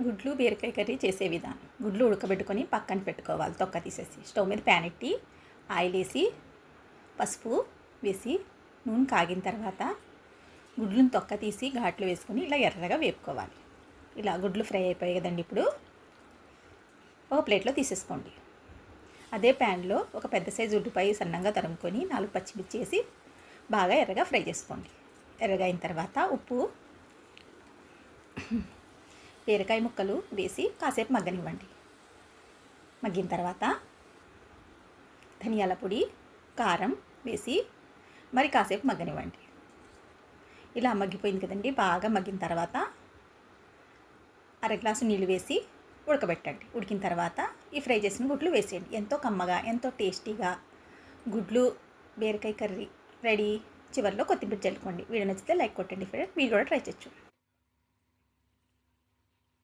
గుడ్లు బీరకాయ కర్రీ చేసే విధానం. గుడ్లు ఉడకబెట్టుకొని పక్కన పెట్టుకోవాలి తొక్క తీసేసి. స్టవ్ మీద ప్యాన్ ఎట్టి ఆయిల్ వేసి పసుపు వేసి నూనె కాగిన తర్వాత గుడ్లను తొక్క తీసి ఘాట్లు వేసుకొని ఇలా ఎర్రగా వేపుకోవాలి. ఇలా గుడ్లు ఫ్రై అయిపోయాయి కదండి. ఇప్పుడు ఒక ప్లేట్లో తీసేసుకోండి. అదే ప్యాన్లో ఒక పెద్ద సైజు ఉల్లిపాయ సన్నంగా తరుముకొని 4 పచ్చిమిర్చి వేసి బాగా ఎర్రగా ఫ్రై చేసుకోండి. ఎర్రగా అయిన తర్వాత ఉప్పు, బీరకాయ ముక్కలు వేసి కాసేపు మగ్గనివ్వండి. మగ్గిన తర్వాత ధనియాల పొడి, కారం వేసి మరి కాసేపు మగ్గనివ్వండి. ఇలా మగ్గిపోయింది కదండి. బాగా మగ్గిన తర్వాత అర గ్లాసు నీళ్ళు వేసి ఉడకబెట్టండి. ఉడికిన తర్వాత ఈ ఫ్రై చేసిన గుడ్లు వేసేయండి. ఎంతో కమ్మగా, ఎంతో టేస్టీగా గుడ్లు బీరకాయ కర్రీ రెడీ. చివరిలో కొత్తిమీర చల్లుకోండి. వీడియో నచ్చితే లైక్ కొట్టండి ఫ్రెండ్స్. మీరు కూడా ట్రై చేయొచ్చు.